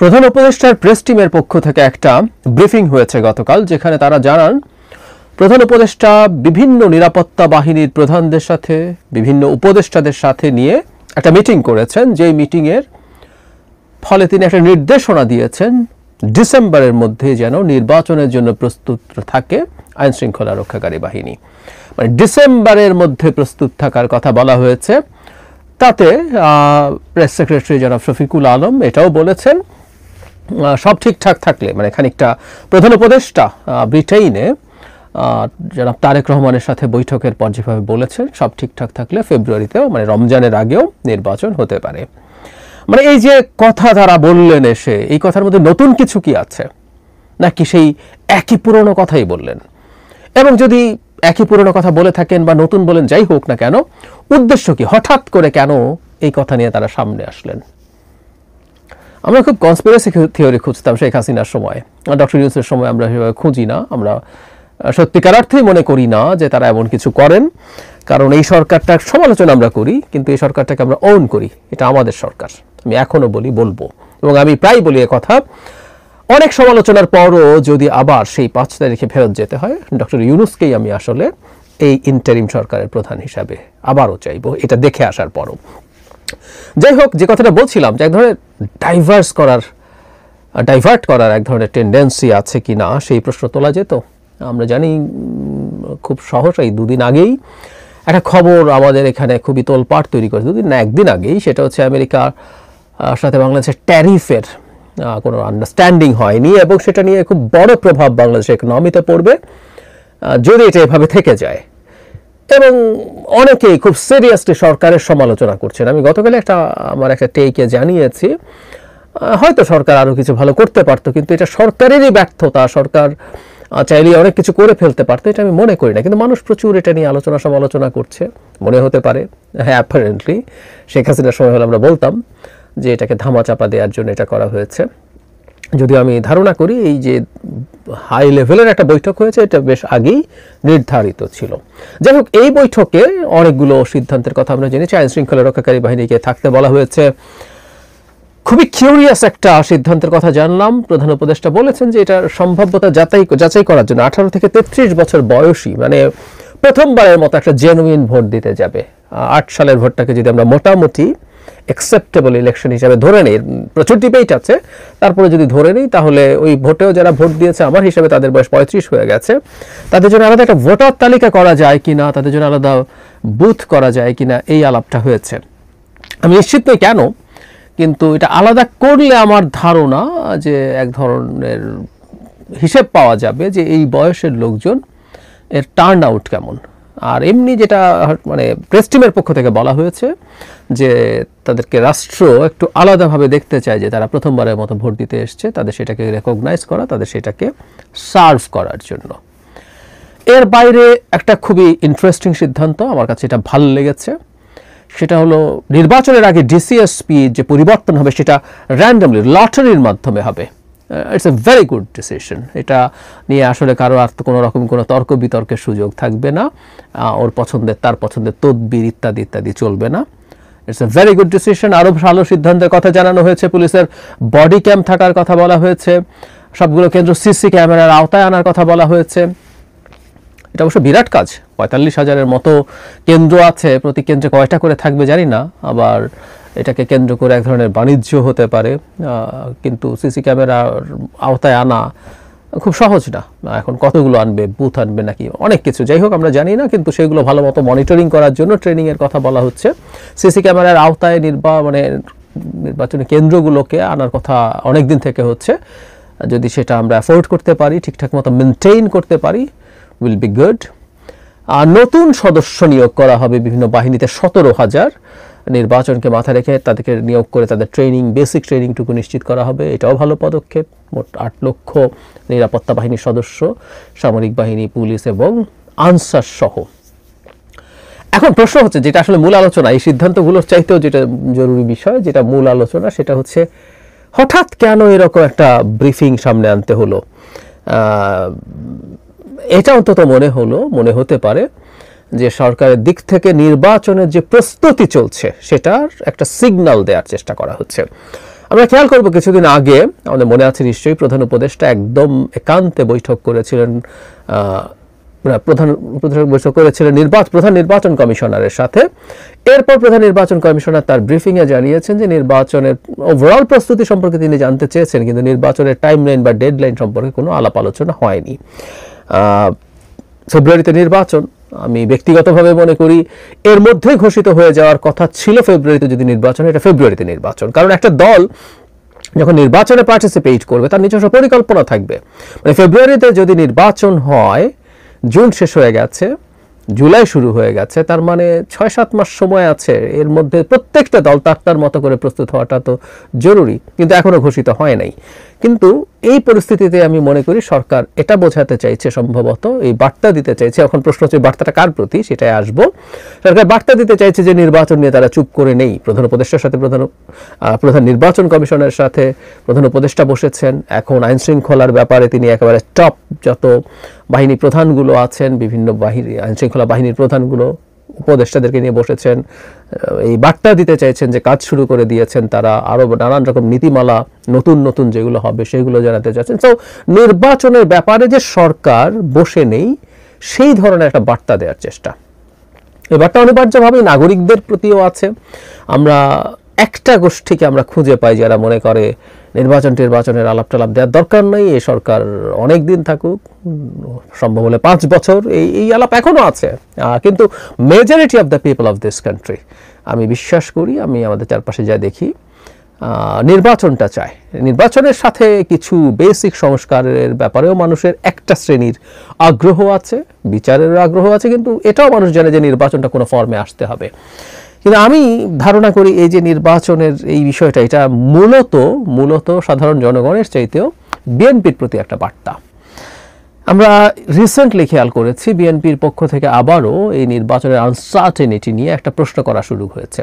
প্রধান উপদেষ্টার প্রেস টিমের পক্ষ থেকে একটা ব্রিফিং হয়েছে গতকাল, যেখানে তারা জানান প্রধান উপদেষ্টা বিভিন্ন নিরাপত্তা বাহিনীর প্রধানদের সাথে, বিভিন্ন উপদেষ্টাদের সাথে নিয়ে একটা মিটিং করেছেন। যেই মিটিংয়ের ফলে তিনি একটা নির্দেশনা দিয়েছেন ডিসেম্বরের মধ্যে যেন নির্বাচনের জন্য প্রস্তুত থাকে আইন শৃঙ্খলা রক্ষাকারী বাহিনী। মানে ডিসেম্বরের মধ্যে প্রস্তুত থাকার কথা বলা হয়েছে। তাতে প্রেস সেক্রেটারি জনাব শফিকুল আলম এটাও বলেছেন সব ঠিকঠাক থাকলে, মানে খানিকটা প্রধান উপদেষ্টা ব্রিটেইনে জনাব তারেক রহমানের সাথে বৈঠকের পর যেভাবে বলেছেন সব ঠিকঠাক থাকলে ফেব্রুয়ারিতেও, মানে রমজানের আগেও নির্বাচন হতে পারে। মানে এই যে কথা তারা বললেন, এসে এই কথার মধ্যে নতুন কিছু কি আছে, নাকি সেই একই পুরনো কথাই বললেন? এবং যদি একই পুরনো কথা বলে থাকেন বা নতুন বলেন, যাই হোক না কেন, উদ্দেশ্য কি? হঠাৎ করে কেন এই কথা নিয়ে তারা সামনে আসলেন? আমরা খুব কনস্পিরেসি থিওরি খুঁজতাম শেখ হাসিনার সময়, ডক্টর ইউনূসের সময় আমরা সেভাবে খুঁজি না। আমরা সত্যিকার অর্থেই মনে করি না যে তারা এমন কিছু করেন, কারণ এই সরকারটার সমালোচনা আমরা করি, কিন্তু এই সরকারটাকে আমরা ওন করি। এটা আমাদের সরকার, আমি এখনো বলবো, এবং আমি প্রায় বলি এ কথা। অনেক সমালোচনার পরও যদি আবার সেই 5 তারিখে ফেরত যেতে হয়, ডক্টর ইউনূসকেই আমি আসলে এই ইন্টারিম সরকারের প্রধান হিসাবে আবারও চাইবো, এটা দেখে আসার পরও। যাই হোক, যে কথাটা বলছিলাম যে এক ধরনের ডাইভার্ট করার এক ধরনের টেন্ডেন্সি আছে কি না, সেই প্রশ্ন তোলা যেত। আমরা জানি খুব সহসাই 2 দিন আগেই একটা খবর আমাদের এখানে খুবই তোলপাড় তৈরি করেছে। 2 দিন না, 1 দিন আগেই। সেটা হচ্ছে আমেরিকার সাথে বাংলাদেশের ট্যারিফের কোনো আন্ডারস্ট্যান্ডিং হয়নি, এবং সেটা নিয়ে খুব বড় প্রভাব বাংলাদেশের ইকোনমিতে পড়বে যদি এটা এভাবে থেকে যায়। এবং অনেকেই খুব সিরিয়াসলি সরকারের সমালোচনা করছেন। আমি গতকাল আমার একটা টেকে জানিয়েছি, হয়তো সরকার আরও কিছু ভালো করতে পারতো, কিন্তু এটা সরকারেরই ব্যর্থতা। সরকার চাইলে অনেক কিছু করে ফেলতে পারতো, এটা আমি মনে করি না। কিন্তু মানুষ প্রচুর এটা নিয়ে সমালোচনা করছে, মনে হতে পারে। হ্যাঁ, অ্যাপারেন্টলি শেখ হাসিনার সময় হলে আমরা বলতাম যে এটাকে ধামাচাপা দেওয়ার জন্য এটা করা হয়েছে। যদিও আমি ধারণা করি এই যে হাই লেভেলের একটা বৈঠক হয়েছে, এটা বেশ আগেই নির্ধারিত ছিল। যাই হোক, এই বৈঠকে অনেকগুলো সিদ্ধান্তের কথা আমরা জেনেছি। আইন শৃঙ্খলা রক্ষাকারী বাহিনীকে থাকতে বলা হয়েছে। খুবই কিউরিয়াস একটা সিদ্ধান্তের কথা জানলাম। প্রধান উপদেষ্টা বলেছেন যে এটার সম্ভাব্যতা যাচাই করার জন্য 18 থেকে 33 বছর বয়সী, মানে প্রথমবারের মতো একটা জেনুইন ভোট দিতে যাবে। 8 সালের ভোটটাকে যদি আমরা মোটামুটি অ্যাকসেপ্টেবল ইলেকশন হিসাবে ধরে নিই, প্রচুর ডিবেট আছে, তারপরে যদি ধরে নিই, তাহলে ওই ভোটেও যারা ভোট দিয়েছে আমার হিসাবে তাদের বয়স 35 হয়ে গেছে। তাদের জন্য আলাদা একটা ভোটার তালিকা করা যায় কিনা, তাদের জন্য আলাদা বুথ করা যায় কিনা, এই আলাপটা হয়েছে। আমি নিশ্চিত নই কেন, কিন্তু এটা আলাদা করলে আমার ধারণা যে এক ধরনের হিসেব পাওয়া যাবে যে এই বয়সের লোকজন এর টার্ন আউট কেমন। আর এমনি যেটা মানে প্রেস টিমের পক্ষ থেকে বলা হয়েছে যে তাদেরকে রাষ্ট্র একটু আলাদাভাবে দেখতে চায়, যে তারা প্রথমবারের মতো ভোট দিতে এসছে, তাদের সেটাকে রেকগনাইজ করা, তাদের সেটাকে সার্ভ করার জন্য। এর বাইরে একটা খুবই ইন্টারেস্টিং সিদ্ধান্ত, আমার কাছে এটা ভালো লেগেছে। সেটা হলো নির্বাচনের আগে ডিসিএসপি যে পরিবর্তন হবে সেটা র্যান্ডমলি লটারির মাধ্যমে হবে। It's a very good decision. এটা নিয়ে আসলে কারো আর কোনো রকম কোনো তর্ক বিতর্কের সুযোগ থাকবে না। ওর পছন্দের তার পছন্দের তদবির ইত্যাদি ইত্যাদি চলবে না। It's a very good decision. আরও ভালো সিদ্ধান্তের কথা জানানো হয়েছে। পুলিশের বডি ক্যাম্প থাকার কথা বলা হয়েছে। সবগুলো কেন্দ্র সিসি ক্যামেরার আওতায় আনার কথা বলা হয়েছে। এটা অবশ্য বিরাট কাজ। 45,000-এর মতো কেন্দ্র আছে, প্রতি কেন্দ্রে কয়টা করে থাকবে জানি না। আবার এটাকে কেন্দ্র করে এক ধরনের বাণিজ্য হতে পারে, কিন্তু সিসি ক্যামেরার আওতায় আনা খুব সহজ না। এখন কতগুলো আনবে, বুথ আনবে নাকি অনেক কিছু, যাই হোক আমরা জানি না, কিন্তু সেগুলো ভালো মতো মনিটরিং করার জন্য ট্রেনিংয়ের কথা বলা হচ্ছে। সিসি ক্যামেরার আওতায় নির্বাচনী কেন্দ্রগুলোকে আনার কথা অনেক দিন থেকে হচ্ছে। যদি সেটা আমরা অ্যাফোর্ড করতে পারি, ঠিকঠাক মতো মেনটেইন করতে পারি, উইল বি গুড। আর নতুন সদস্য নিয়োগ করা হবে বিভিন্ন বাহিনীতে, 17,000 নির্বাচনকে মাথায় রেখে তাদেরকে নিয়োগ করে তাদের বেসিক ট্রেনিংটুকু নিশ্চিত করা হবে। এটাও ভালো পদক্ষেপ। মোট 8 লক্ষ নিরাপত্তা বাহিনীর সদস্য, সামরিক বাহিনী, পুলিশ এবং আনসার সহ। এখন প্রশ্ন হচ্ছে, যেটা আসলে মূল আলোচনা, এই সিদ্ধান্তগুলোর চাইতেও যেটা জরুরি বিষয়, যেটা মূল আলোচনা, সেটা হচ্ছে হঠাৎ কেন এরকম একটা ব্রিফিং সামনে আনতে হলো। এটা অন্তত মনে হতে পারে যে সরকারের দিক থেকে নির্বাচনের যে প্রস্তুতি চলছে সেটার একটা সিগন্যাল দেওয়ার চেষ্টা করা হচ্ছে। আমরা খেয়াল করব কিছুদিন আগে আমাদের মনে আছে নিশ্চয়ই প্রধান উপদেষ্টা একদম একান্তে বৈঠক করেছিলেন, প্রধান নির্বাচন কমিশনারের সাথে। এরপর প্রধান নির্বাচন কমিশনার তার ব্রিফিংয়ে জানিয়েছেন যে নির্বাচনের ওভারঅল প্রস্তুতি সম্পর্কে তিনি জানতে চেয়েছেন, কিন্তু নির্বাচনের টাইমলাইন বা ডেডলাইন সম্পর্কে কোনো আলাপ আলোচনা হয়নি। ফেব্রুয়ারিতে নির্বাচন, আমি ব্যক্তিগতভাবে মনে করি এর মধ্যে ঘোষিত হয়ে যাওয়ার কথা ছিল ফেব্রুয়ারিতে যদি নির্বাচন, এটা ফেব্রুয়ারিতে নির্বাচন। কারণ একটা দল যখন নির্বাচনে পার্টিসিপেট করবে তার নিজস্ব পরিকল্পনা থাকবে। মানে ফেব্রুয়ারিতে যদি নির্বাচন হয়, জুন শেষ হয়ে গেছে, জুলাই শুরু হয়ে গেছে, তার মানে 6-7 মাস সময় আছে। এর মধ্যে প্রত্যেকটা দল তার মতো করে প্রস্তুত হওয়াটা তো জরুরি, কিন্তু এখনো ঘোষিত হয় নাই। কিন্তু এই পরিস্থিতিতে আমি মনে করি সরকার এটা বোঝাতে চাইছে, সম্ভবত এই বার্তা দিতে চাইছে। এখন প্রশ্ন হচ্ছে বার্তাটা কার প্রতি, সেটাই আসবো। সরকার বার্তা দিতে চাইছে যে নির্বাচন নিয়ে তারা চুপ করে নেই। প্রধান উপদেষ্টার সাথে প্রধান নির্বাচন কমিশনের সাথে প্রধান উপদেষ্টা বসেছেন। এখন আইন শৃঙ্খলার ব্যাপারে তিনি একেবারে টপ যত বাহিনী প্রধানগুলো আছেন, বিভিন্ন বাহিনী আইন শৃঙ্খলা বাহিনীর প্রধানগুলো উপদেষ্টাদেরকে নিয়ে বসেছেন। এই বার্তা দিতে চাইছেন যে কাজ শুরু করে দিয়েছেন তারা, আরও নানান রকম নীতিমালা নতুন যেগুলো হবে সেগুলো জানাতে চাচ্ছেন। তো নির্বাচনের ব্যাপারে যে সরকার বসে নেই, সেই ধরনের একটা বার্তা দেওয়ার চেষ্টা। এই বার্তা অনিবার্যভাবেই নাগরিকদের প্রতিও আছে। আমরা একটা গোষ্ঠীকে আমরা খুঁজে পাই যারা মনে করে নির্বাচনের আলাপ টালাপ দেওয়ার দরকার নেই, এই সরকার অনেক দিন থাকুক, সম্ভব হলে 5 বছর, এই আলাপ এখনো আছে। কিন্তু majority of the people of this country, আমি বিশ্বাস করি, আমি আমাদের চারপাশে যা দেখি, নির্বাচনটা চায়। নির্বাচনের সাথে কিছু বেসিক সংস্কারের ব্যাপারেও মানুষের একটা শ্রেণীর আগ্রহ আছে, বিচারের আগ্রহ আছে, কিন্তু এটাও মানুষ জানে যে নির্বাচনটা কোনো ফর্মে আসতে হবে। কিন্তু আমি ধারণা করি এই যে নির্বাচনের এই বিষয়টা, এটা মূলত সাধারণ জনগণের চাইতেও বিএনপির প্রতি একটা বার্তা। আমরা রিসেন্টলি খেয়াল করেছি বিএনপির পক্ষ থেকে আবারও এই নির্বাচনের আনসার্টেনিটি নিয়ে একটা প্রশ্ন করা শুরু হয়েছে।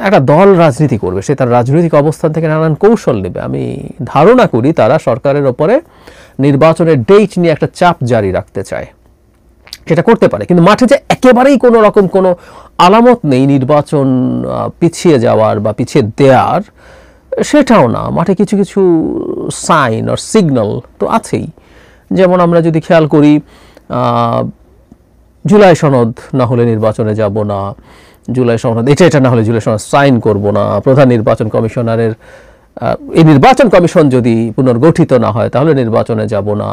একটা দল রাজনীতি করবে, সে তার রাজনৈতিক অবস্থান থেকে নানান কৌশল নেবে। আমি ধারণা করি তারা সরকারের ওপরে নির্বাচনের ডেট নিয়ে একটা চাপ জারি রাখতে চায়। সেটা করতে পারে, কিন্তু মাঠে যে একেবারেই কোনো রকম কোনো আলামত নেই নির্বাচন পিছিয়ে যাওয়ার বা পিছিয়ে দেওয়ার, সেটাও না। মাঠে কিছু কিছু সাইন আর সিগন্যাল তো আছেই। যেমন আমরা যদি খেয়াল করি, জুলাই সনদ না হলে নির্বাচনে যাব না, জুলাই সনদ এটা না হলে জুলাই সনদ সাইন করব না, প্রধান নির্বাচন কমিশনারের এই নির্বাচন কমিশন যদি পুনর্গঠিত না হয় তাহলে নির্বাচনে যাব না,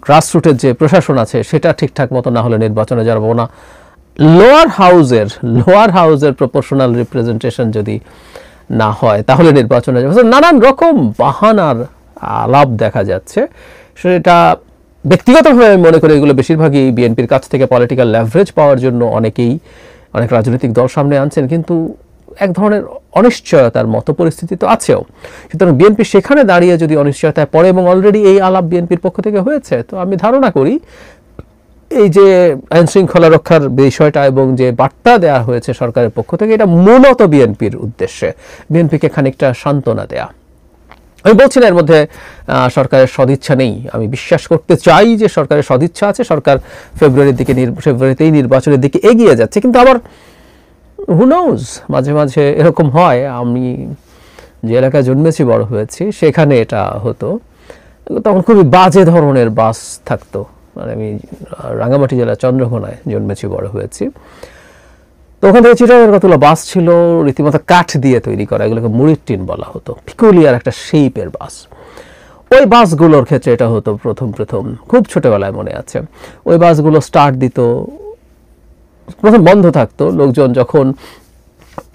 গ্রাসরুটের যে প্রশাসন আছে সেটা ঠিকঠাক মতো না হলে নির্বাচনে যাব না, লোয়ার হাউজের প্রপোর্শনাল রিপ্রেজেন্টেশন যদি না হয় তাহলে নির্বাচনে যাব। নানান রকম বাহানার আলাপ দেখা যাচ্ছে। সেটা ব্যক্তিগতভাবে আমি মনে করি এগুলো বেশিরভাগই বিএনপির কাছ থেকে পলিটিক্যাল লেভারেজ পাওয়ার জন্য অনেক রাজনৈতিক দল সামনে আনছেন, কিন্তু এক ধরনের অনিশ্চয়তার মতো পরিস্থিতি তো আছেও। সুতরাং বিএনপি সেখানে দাঁড়িয়ে যদি অনিশ্চয়তায় পড়ে, এবং অলরেডি এই আলাপ বিএনপির পক্ষ থেকে হয়েছে, তো আমি ধারণা করি এই যে আইন শৃঙ্খলা রক্ষার বিষয়টা এবং যে বার্তা দেওয়া হয়েছে সরকারের পক্ষ থেকে, এটা মূলত বিএনপির উদ্দেশ্যে, বিএনপিকে খানিকটা সান্ত্বনা দেয়া। আমি বলছি না এর মধ্যে সরকারের সদিচ্ছা নেই, আমি বিশ্বাস করতে চাই যে সরকারের সদিচ্ছা আছে, সরকার ফেব্রুয়ারিতেই নির্বাচনের দিকে এগিয়ে যাচ্ছে। কিন্তু আবার হু নোজ, মাঝে মাঝে এরকম হয়। আমি যে এলাকায় জন্মেছি, বড় হয়েছি, সেখানে এটা হতো। তখন খুবই বাজে ধরনের বাস থাকতো। মানে আমি রাঙ্গামাটি জেলার চন্দ্রঘোনায় জন্মেছি, বড় হয়েছি। তো ওখান থেকে চিটাগাংয়ের কতগুলো বাস ছিল রীতিমতো কাঠ দিয়ে তৈরি করা, এগুলোকে মুড়ির টিন বলা হতো, পিকুলিয়ার একটা শেপের বাস। ওই বাসগুলোর ক্ষেত্রে এটা হতো প্রথম খুব ছোটবেলায় মনে আছে। ওই বাসগুলো স্টার্ট দিত, প্রথম বন্ধ থাকতো, লোকজন যখন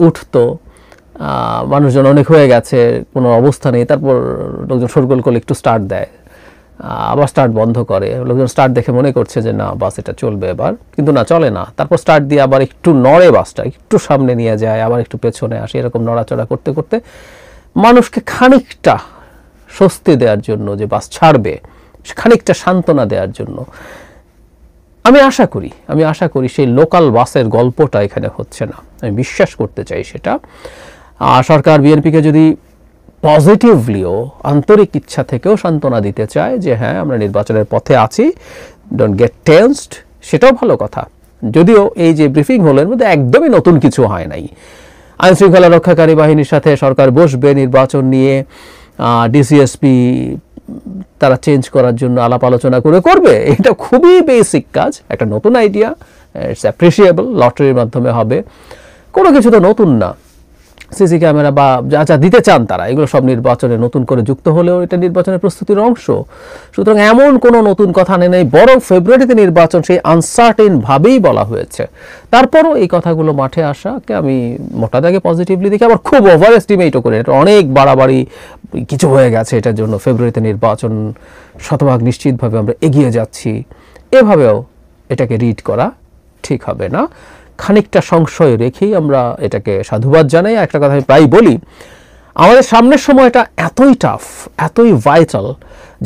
উঠতো, মানুষজন অনেক হয়ে গেছে, কোনো অবস্থা নেই, তারপর লোকজন শোরগোল করলে একটু স্টার্ট দেয়, আবার স্টার্ট বন্ধ করে। লোকজন স্টার্ট দেখে মনে করছে যে না, বাস এটা চলবে এবার, কিন্তু না, চলে না। তারপর স্টার্ট দিয়ে আবার একটু নড়ে, বাসটা একটু সামনে নিয়ে যায়, আবার একটু পেছনে আসে, এরকম নড়াচড়া করতে করতে মানুষকে খানিকটা স্বস্তি দেওয়ার জন্য যে বাস ছাড়বে, খানিকটা সান্ত্বনা দেওয়ার জন্য আমি আশা করি সেই লোকাল বাসের গল্পটা এখানে হচ্ছে না। আমি বিশ্বাস করতে চাই সেটা। সরকার বিএনপিকে যদি পজিটিভলিও, আন্তরিক ইচ্ছা থেকেও সান্ত্বনা দিতে চায় যে হ্যাঁ, আমরা নির্বাচনের পথে আছি, ডোন্ট গেট টেন্সড, সেটাও ভালো কথা। যদিও এই যে ব্রিফিং হলো এর মধ্যে একদমই নতুন কিছু হয় নাই। আইন শৃঙ্খলা রক্ষাকারী বাহিনীর সাথে সরকার বসবে নির্বাচন নিয়ে, ডিসিএসপি তারা চেঞ্জ করার জন্য আলাপ আলোচনা করবে। এটা খুবই বেসিক কাজ, একটা নতুন আইডিয়া, ইটস অ্যাপ্রিসিয়েবল। লটারির মাধ্যমে হবে, কোনো কিছু তো নতুন না। সিসি ক্যামেরা বা যা যা দিতে চান তারা, এগুলো সব নির্বাচনে নতুন করে যুক্ত হলেও এটা নির্বাচনের প্রস্তুতির অংশ। সুতরাং এমন কোনো নতুন কথা নেই, বরং ফেব্রুয়ারিতে নির্বাচন সেই আনসার্টেন ভাবেই বলা হয়েছে। তারপরও এই কথাগুলো মাঠে আসাকে আমি মোটা দাগে পজিটিভলি দেখি, আবার খুব ওভার এস্টিমেটও করি। এটা অনেক বাড়াবাড়ি কিছু হয়ে গেছে এটার জন্য ফেব্রুয়ারিতে নির্বাচন শতভাগ নিশ্চিতভাবে আমরা এগিয়ে যাচ্ছি, এভাবেও এটাকে রিড করা ঠিক হবে না। খানিকটা সংশয় রেখেই আমরা এটাকে সাধুবাদ জানাই। একটা কথা আমি প্রায় বলি, আমাদের সামনের সময়টা এতই টাফ, এতই ভাইটাল,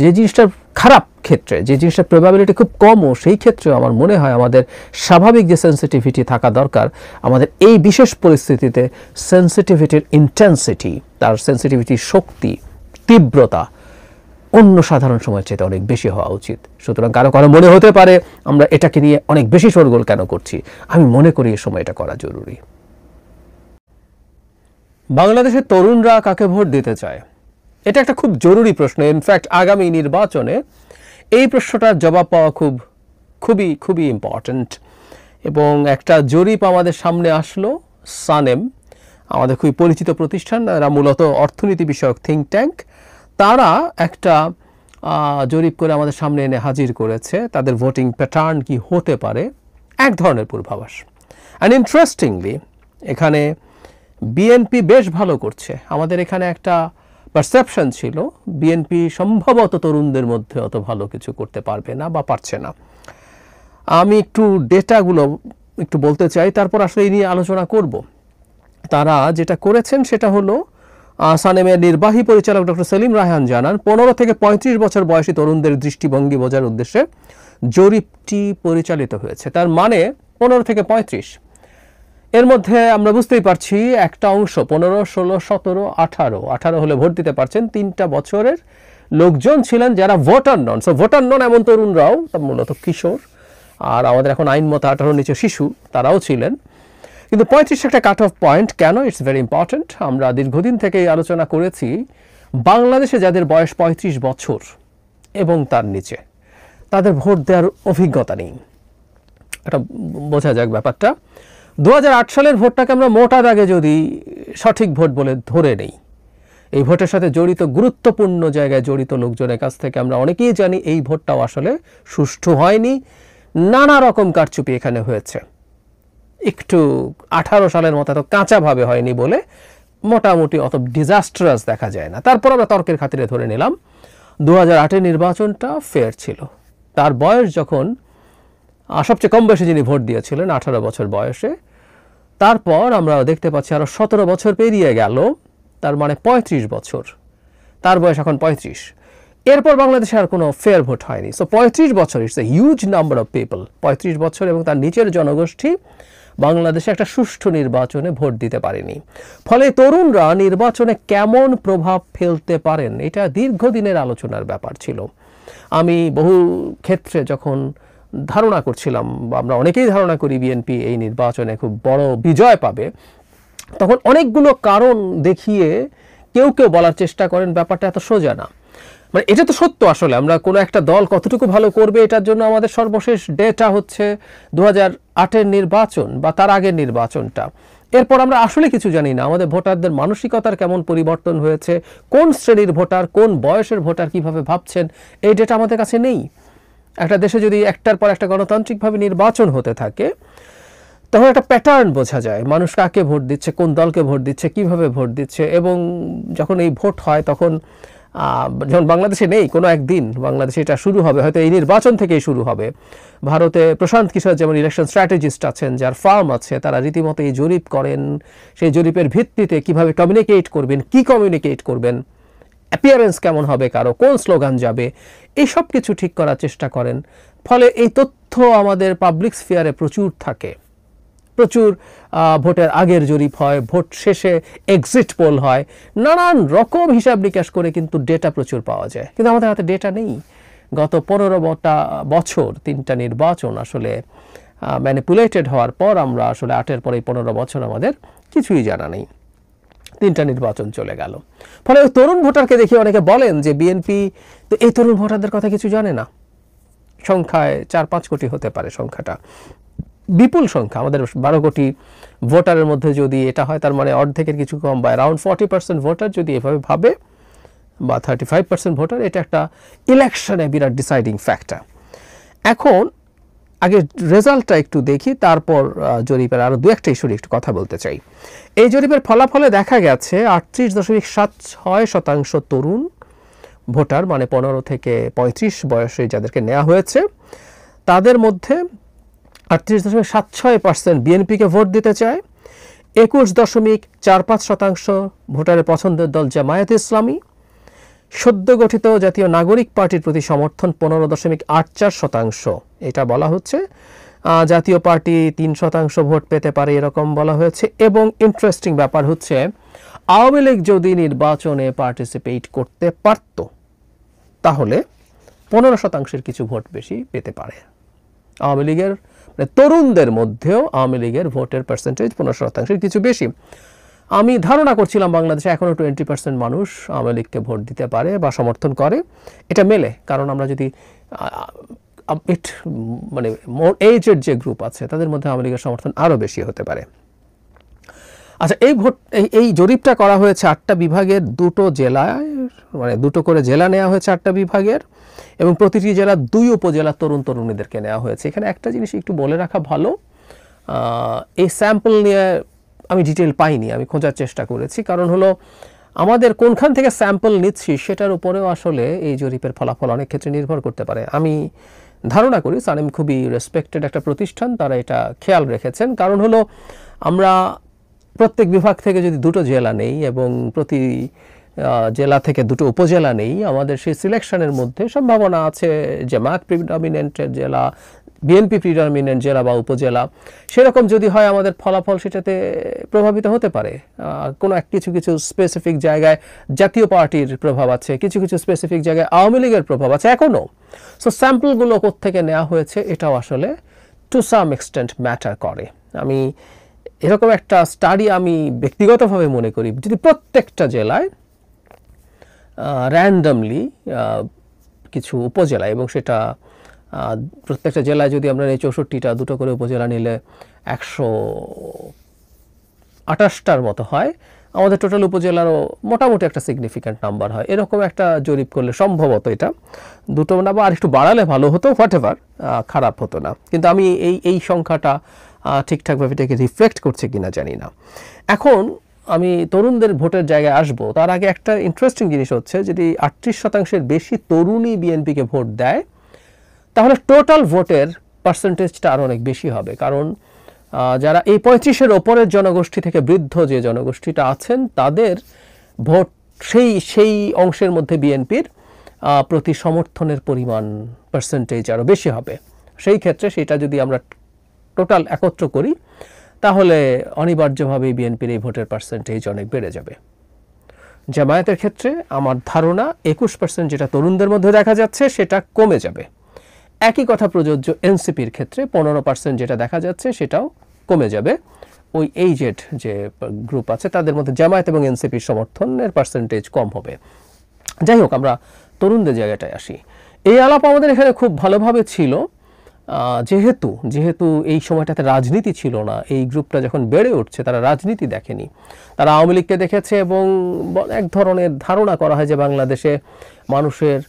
যে জিনিসটার খারাপ ক্ষেত্রে, যে জিনিসটার প্রবাবিলিটি খুব কমও, সেই ক্ষেত্রে আমার মনে হয় আমাদের স্বাভাবিক যে সেন্সিটিভিটি থাকা দরকার, আমাদের এই বিশেষ পরিস্থিতিতে সেন্সিটিভিটির ইন্টেন্সিটি, তার সেন্সিটিভিটির শক্তি, তীব্রতা অন্য সাধারণ সময়ের চেয়ে অনেক বেশি হওয়া উচিত। সুতরাং কারো কারো মনে হতে পারে আমরা এটাকে নিয়ে অনেক বেশি শোরগোল কেন করছি, আমি মনে করি এই সময় এটা করা জরুরি। বাংলাদেশের তরুণরা কাকে ভোট দিতে চায়, এটা একটা খুব জরুরি প্রশ্ন। ইনফ্যাক্ট আগামী নির্বাচনে এই প্রশ্নটার জবাব পাওয়া খুবই খুবই ইম্পর্ট্যান্ট। এবং একটা জরিপ আমাদের সামনে আসলো, সানেম আমাদের খুবই পরিচিত প্রতিষ্ঠান, এরা মূলত অর্থনীতি বিষয়ক থিঙ্ক ট্যাঙ্ক, তারা একটা জরিপ করে আমাদের সামনে এনে হাজির করেছে তাদের ভোটিং প্যাটার্ন কি হতে পারে, এক ধরনের পূর্বাভাস। অ্যান্ড ইন্টারেস্টিংলি এখানে বিএনপি বেশ ভালো করছে। আমাদের এখানে একটা পারসেপশন ছিল বিএনপি সম্ভবত তরুণদের মধ্যে অত ভালো কিছু করতে পারবে না বা পারছে না। আমি একটু ডেটাগুলো একটু বলতে চাই, তারপর আসলে এই নিয়ে আলোচনা করব। তারা যেটা করেছেন সেটা হলো, সানেমের নির্বাহী পরিচালক ডক্টর সেলিম রায়হান জানান 15 থেকে 35 বছর বয়সী তরুণদের দৃষ্টিভঙ্গি বোঝার উদ্দেশ্যে জরিপটি পরিচালিত হয়েছে। তার মানে 15 থেকে 35, এর মধ্যে আমরা বুঝতেই পারছি একটা অংশ 15, 16, 17, 18 হলে ভোট দিতে পারছেন। 3টা বছরের লোকজন ছিলেন যারা ভোটার নন। সো ভোটার নন এমন তরুণরাও, মূলত কিশোর, আর আমাদের এখন আইন মতো 18 নিচে শিশু, তারাও ছিলেন। কিন্তু 35 একটা কাট অফ পয়েন্ট কেন, ইটস ভেরি ইম্পর্ট্যান্ট। আমরা দীর্ঘদিন থেকে আলোচনা করেছি বাংলাদেশে যাদের বয়স 35 বছর এবং তার নিচে, তাদের ভোট দেওয়ার অভিজ্ঞতা নেই। এটা বোঝা যাক ব্যাপারটা। 2008 সালের ভোটটাকে আমরা মোটা দাগে যদি সঠিক ভোট বলে ধরে নেই, এই ভোটের সাথে জড়িত গুরুত্বপূর্ণ জায়গায় জড়িত লোকজনের কাছ থেকে আমরা অনেকেই জানি এই ভোটটাও আসলে সুষ্ঠু হয়নি, নানা রকম কারচুপি এখানে হয়েছে। একটু 18 সালের মতো এত কাঁচাভাবে হয়নি বলে মোটামুটি অত ডিজাস্ট্রাস দেখা যায় না। তারপর আমরা তর্কের খাতিরে ধরে নিলাম 2008-এর নির্বাচনটা ফেয়ার ছিল। তার বয়স যখন সবচেয়ে কম বয়সে যিনি ভোট দিয়েছিলেন 18 বছর বয়সে, তারপর আমরা দেখতে পাচ্ছি আরো 17 বছর পেরিয়ে গেল, তার মানে 35 বছর, তার বয়স এখন 35। এরপর বাংলাদেশে আর কোনো ফেয়ার ভোট হয়নি। সো 35 বছর, it's a huge number of people. 35 বছর এবং তার নিচের জনগোষ্ঠী বাংলাদেশে একটা সুষ্ঠু নির্বাচনে ভোট দিতে পারেনি। ফলে তরুণরা নির্বাচনে কেমন প্রভাব ফেলতে পারেন, এটা দীর্ঘদিনের আলোচনার ব্যাপার ছিল। আমি বহু ক্ষেত্রে যখন ধারণা করছিলাম, বা আমরা অনেকেই ধারণা করি বিএনপি এই নির্বাচনে খুব বড় বিজয় পাবে, তখন অনেকগুলো কারণ দেখিয়ে কেউ কেউ বলার চেষ্টা করেন ব্যাপারটা এত সোজা না। মানে এটা তো সত্য, আসলে আমরা কোনো একটা দল কতটুকু ভালো করবে এটার জন্য আমাদের সর্বশেষ ডেটা হচ্ছে 2008-এর নির্বাচন বা তার আগের নির্বাচনটা। এরপর আমরা আসলে কিছু জানি না আমাদের ভোটারদের মানসিকতার কেমন পরিবর্তন হয়েছে, কোন শ্রেণীর ভোটার, কোন বয়সের ভোটার কিভাবে ভাবছেন, এই ডেটা আমাদের কাছে নেই। একটা দেশে যদি একটার পর একটা গণতান্ত্রিকভাবে নির্বাচন হতে থাকে, তখন একটা প্যাটার্ন বোঝা যায়, মানুষ কাকে ভোট দিচ্ছে, কোন দলকে ভোট দিচ্ছে, কিভাবে ভোট দিচ্ছে। এবং যখন এই ভোট হয় তখন যখন বাংলাদেশে নেই, কোনো একদিন বাংলাদেশে এটা শুরু হবে, হয়তো এই নির্বাচন থেকেই শুরু হবে। ভারতে প্রশান্ত কিশোর যেমন ইলেকশন স্ট্র্যাটেজিস্ট আছেন, যার ফার্ম আছে, তারা রীতিমতো এই জরিপ করেন। সেই জরিপের ভিত্তিতে কিভাবে কমিউনিকেট করবেন, কি কমিউনিকেট করবেন, অ্যাপিয়ারেন্স কেমন হবে, কারো কোন স্লোগান যাবে, এই সব কিছু ঠিক করার চেষ্টা করেন। ফলে এই তথ্য আমাদের পাবলিক স্ফিয়ারে প্রচুর থাকে, প্রচুর ভোটের আগের জরিপ হয়, ভোট শেষে এক্সিট পোল হয়, নানান রকম হিসাব নিকাশ করে কিন্তু ডেটা প্রচুর পাওয়া যায়। কিন্তু আমাদের হাতে ডেটা নেই। গত 15টা বছর 3টা নির্বাচন আসলে ম্যানিপুলেটেড হওয়ার পর আমরা আসলে 8-এর পরে 15 বছর আমাদের কিছুই জানা নেই। 3টা নির্বাচন চলে গেল। ফলে ওই তরুণ ভোটারকে দেখে অনেকে বলেন যে বিএনপি তো এই তরুণ ভোটারদের কথা কিছু জানে না। সংখ্যায় 4-5 কোটি হতে পারে, সংখ্যাটা বিপুল সংখ্যা। আমাদের 12 কোটি ভোটারের মধ্যে যদি এটা হয়, তার মানে অর্ধেকের কিছু কম বা অ্যারাউন্ড 40% ভোটার যদি এভাবে ভাবে, বা 35% ভোটার, এটা একটা ইলেকশনে বিরাট ডিসাইডিং ফ্যাক্টর। এখন আগে রেজাল্টটা একটু দেখি, তারপর জরিপের আরও 2-একটা ইস্যুর একটু কথা বলতে চাই। এই জরিপের ফলাফলে দেখা গেছে 38.76% তরুণ ভোটার, মানে 15 থেকে 35 বয়সে যাদেরকে নেওয়া হয়েছে, তাদের মধ্যে 38.76% বিএনপিকে ভোট দিতে চায়। 21.45% ভোটারের পছন্দের দল জামায়াতে ইসলামী। সদ্য গঠিত জাতীয় নাগরিক পার্টির প্রতি সমর্থন 15.84%। এটা বলা হচ্ছে জাতীয় পার্টি 3% ভোট পেতে পারে, এরকম বলা হয়েছে। এবং ইন্টারেস্টিং ব্যাপার হচ্ছে, আওয়ামী লীগ যদি নির্বাচনে পার্টিসিপেট করতে পারত তাহলে 15% কিছু ভোট বেশি পেতে পারে। আওয়ামী লীগের তরুণদের মধ্যেও আওয়ামী লীগের ভোটের পার্সেন্টেজ 15% কিছু বেশি। আমি ধারণা করছিলাম বাংলাদেশে এখনও 20% মানুষ আওয়ামী লীগকে ভোট দিতে পারে বা সমর্থন করে। এটা মেলে, কারণ আমরা যদি মানে মোর এজের যে গ্রুপ আছে তাদের মধ্যে আওয়ামী লীগের সমর্থন আরও বেশি হতে পারে। আচ্ছা, এই জরিপটা করা হয়েছে 8টা বিভাগের 2টো জেলায়, মানে 2টো করে জেলা নেওয়া হয়েছে 8টা বিভাগের, এবং প্রতিটি জেলা 2 উপজেলা তরুণ তরুণীদেরকে নেওয়া হয়েছে। এখানে একটা জিনিস একটু বলে রাখা ভালো, এই স্যাম্পল নিয়ে আমি ডিটেল পাইনি, আমি খোঁজার চেষ্টা করেছি। কারণ হলো আমাদের কোনখান থেকে স্যাম্পল নিচ্ছি সেটার উপরেও আসলে এই জরিপের ফলাফল অনেক ক্ষেত্রে নির্ভর করতে পারে। আমি ধারণা করি সানেম খুবই রেসপেক্টেড একটা প্রতিষ্ঠান, তারা এটা খেয়াল রেখেছেন। কারণ হলো আমরা প্রত্যেক বিভাগ থেকে যদি 2টো জেলা নেই এবং প্রতি জেলা থেকে 2টো উপজেলা নেই, আমাদের সেই সিলেকশনের মধ্যে সম্ভাবনা আছে জামায়াত প্রিডমিনেন্টের জেলা, বিএনপি প্রিডমিনেন্ট জেলা বা উপজেলা, সেরকম যদি হয় আমাদের ফলাফল সেটাতে প্রভাবিত হতে পারে। কোনো কিছু কিছু স্পেসিফিক জায়গায় জাতীয় পার্টির প্রভাব আছে, কিছু কিছু স্পেসিফিক জায়গায় আওয়ামী লীগের প্রভাব আছে এখনও। সো স্যাম্পলগুলো কোত্থেকে নেওয়া হয়েছে এটাও আসলে টু সাম এক্সটেন্ট ম্যাটার করে। আমি এরকম একটা স্টাডি আমি ব্যক্তিগতভাবে মনে করি, যদি প্রত্যেকটা জেলায় র্যান্ডমলি কিছু উপজেলা, এবং সেটা প্রত্যেকটা জেলায় যদি আমরা এই 64টা 2টো করে উপজেলা নিলে 128টার মতো হয়, আমাদের টোটাল উপজেলারও মোটামুটি একটা সিগনিফিক্যান্ট নাম্বার হয়। এরকম একটা জরিপ করলে সম্ভবত এটা 2টো না বা আর একটু বাড়ালে ভালো হতো, হোয়াটএভার, খারাপ হতো না। কিন্তু আমি এই সংখ্যাটা ঠিকঠাকভাবে এটাকে রিফ্লেক্ট করছে কিনা জানি না। এখন আমি তরুণদের ভোটের জায়গায় আসবো, তার আগে একটা ইন্টারেস্টিং জিনিস হচ্ছে, যদি 38%-এর বেশি তরুণই বিএনপিকে ভোট দেয় তাহলে টোটাল ভোটের পার্সেন্টেজটা আরও অনেক বেশি হবে। কারণ যারা এই 35-এর ওপরের জনগোষ্ঠী থেকে বৃদ্ধ যে জনগোষ্ঠীটা আছেন, তাদের ভোট সেই অংশের মধ্যে বিএনপির প্রতি সমর্থনের পরিমাণ পার্সেন্টেজ আরও বেশি হবে। সেই ক্ষেত্রে সেটা যদি আমরা টোটাল একত্র করি তাহলে অনিবার্যভাবেই বিএনপির এই ভোটের পার্সেন্টেজ অনেক বেড়ে যাবে। জামায়াতের ক্ষেত্রে আমার ধারণা 21% যেটা তরুণদের মধ্যে দেখা যাচ্ছে সেটা কমে যাবে। একই কথা প্রযোজ্য এনসিপির ক্ষেত্রে, 15% যেটা দেখা যাচ্ছে সেটাও কমে যাবে। ওই এইজেড যে গ্রুপ আছে তাদের মধ্যে জামায়াত এবং এনসিপির সমর্থনের পার্সেন্টেজ কম হবে। যাই হোক, আমরা তরুণদের জায়গাটায় আসি। এই আলাপ আমাদের এখানে খুব ভালোভাবে ছিল, যেহেতু এই সময়টাতে রাজনীতি ছিল না। এই গ্রুপটা যখন বেড়ে উঠছে তারা রাজনীতি দেখেনি, তারা আওয়ামী লীগকে দেখেছে, এবং এক ধরনের ধারণা করা হয় যে বাংলাদেশে মানুষের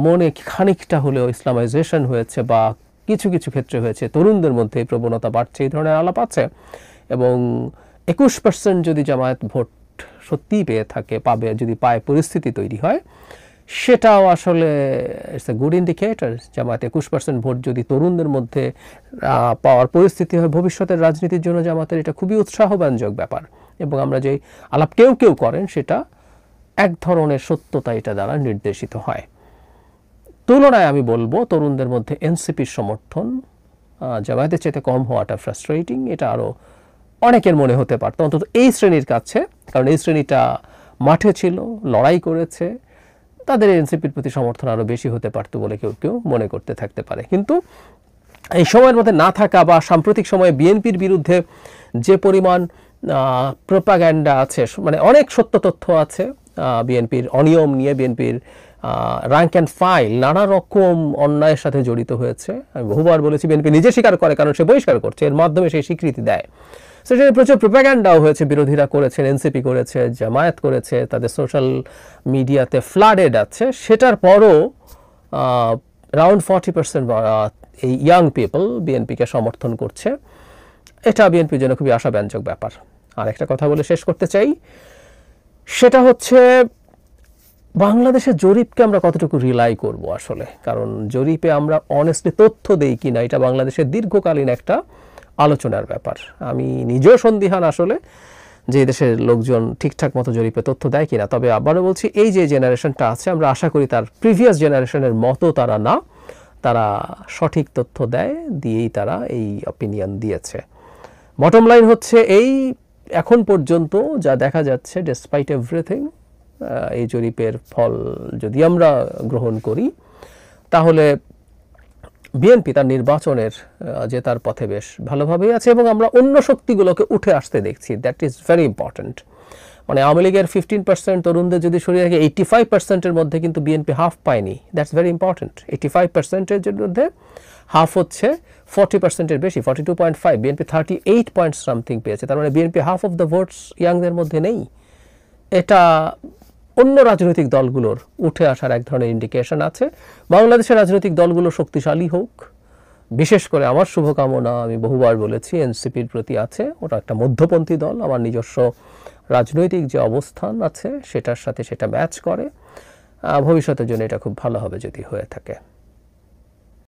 মনে খানিকটা হলেও ইসলামাইজেশন হয়েছে বা কিছু কিছু ক্ষেত্রে হয়েছে, তরুণদের মধ্যে এই প্রবণতা বাড়ছে, এই ধরনের আলাপ আছে। এবং 21% যদি জামায়াত ভোট সত্যিই পেয়ে থাকে, যদি পায়, পরিস্থিতি তৈরি হয়, সেটাও আসলে it's a good indicator. Jamaat 21% vote যদি তরুণদের মধ্যে পাওয়ার পরিস্থিতি হয় ভবিষ্যতের রাজনীতির জন্য, জামায়াতের এটা খুবই উৎসাহব্যঞ্জক ব্যাপার। এবং আমরা যে আলাপ কেউ করেন সেটা এক ধরনের সত্যতা এটা দ্বারা নির্দেশিত হয়। তুলনায় আমি বলবো তরুণদের মধ্যে এনসিপির সমর্থন জামায়াতের চেয়ে কম হওয়াটা ফ্রাস্ট্রেটিং। এটা আরও অনেকের মনে হতে পারত, অন্তত এই শ্রেণীর কাছে, কারণ এই শ্রেণীটা মাঠে ছিল, লড়াই করেছে, তাদের এনসিপির প্রতি সমর্থন আরও বেশি হতে পারত বলে কেউ মনে করতে থাকতে পারে। কিন্তু এই সময়ের মধ্যে না থাকা বা সাম্প্রতিক সময়ে বিএনপির বিরুদ্ধে যে পরিমাণ প্রোপাগ্যান্ডা আছে, মানে অনেক সত্য তথ্য আছে বিএনপির অনিয়ম নিয়ে, বিএনপির র্যাঙ্ক অ্যান্ড ফাইল নানা রকম অন্যায়ের সাথে জড়িত হয়েছে। আমি বহুবার বলেছি বিএনপি নিজে স্বীকার করে, কারণ সে বহিষ্কার করছে, এর মাধ্যমে সেই স্বীকৃতি দেয়। সেটা প্রচুর প্রোপাগ্যান্ডাও হয়েছে, বিরোধীরা করেছেন, এনসিপি করেছে, জামায়াত করেছে, তাদের সোশ্যাল মিডিয়াতে ফ্লাডেড আছে। সেটার পরও around 40% এই ইয়াং পিপল বিএনপিকে সমর্থন করছে। এটা বিএনপির জন্য খুবই আশাব্যঞ্জক ব্যাপার। আর একটা কথা বলে শেষ করতে চাই, সেটা হচ্ছে বাংলাদেশের জরিপকে আমরা কতটুকু রিলাই করব আসলে। কারণ জরিপে আমরা অনেস্টলি তথ্য দেই কিনা, এটা বাংলাদেশের দীর্ঘকালীন একটা আলোচনার ব্যাপার। আমি নিজেও সন্দিহান আসলে যে দেশের লোকজন ঠিকঠাক মতো জরিপে তথ্য দেয় কিনা। তবে আবারও বলছি, এই যে জেনারেশনটা আছে, আমরা আশা করি তার প্রিভিয়াস জেনারেশনের মতো তারা না, তারা সঠিক তথ্য দেয়, দিয়েই তারা এই অপিনিয়ন দিয়েছে। বটম লাইন হচ্ছে এই, এখন পর্যন্ত যা দেখা যাচ্ছে, ডেসপাইট এভরিথিং, এই জরিপের ফল যদি আমরা গ্রহণ করি, তাহলে বিএনপি তার নির্বাচনের যে তার পথে বেশ ভালোভাবেই আছে, এবং আমরা অন্য শক্তিগুলোকে উঠে আসতে দেখছি। That is very important. মানে আওয়ামী লীগের 15% তরুণদের যদি সরিয়ে রাখে, 85%-এর মধ্যে কিন্তু বিএনপি হাফ পায়নি। That's very important. 85%-এর মধ্যে হাফ হচ্ছে 40%-এর বেশি, 42.5। বিএনপি 38 পয়েন্ট সামথিং পেয়েছে। তার মানে BNP half of the votes ইয়াংদের মধ্যে নেই। এটা অন্য রাজনৈতিক দলগুলোর উঠে আসার এক ধরনের ইন্ডিকেশন আছে। বাংলাদেশের রাজনৈতিক দলগুলো শক্তিশালী হোক, বিশেষ করে আমার শুভকামনা, আমি বহুবার বলেছি, এনসিপির প্রতি আছে। ওটা একটা মধ্যপন্থী দল, আমার নিজস্ব রাজনৈতিক যে অবস্থান আছে সেটার সাথে সেটা ম্যাচ করে। ভবিষ্যতের জন্য এটা খুব ভালো হবে যদি হয়ে থাকে।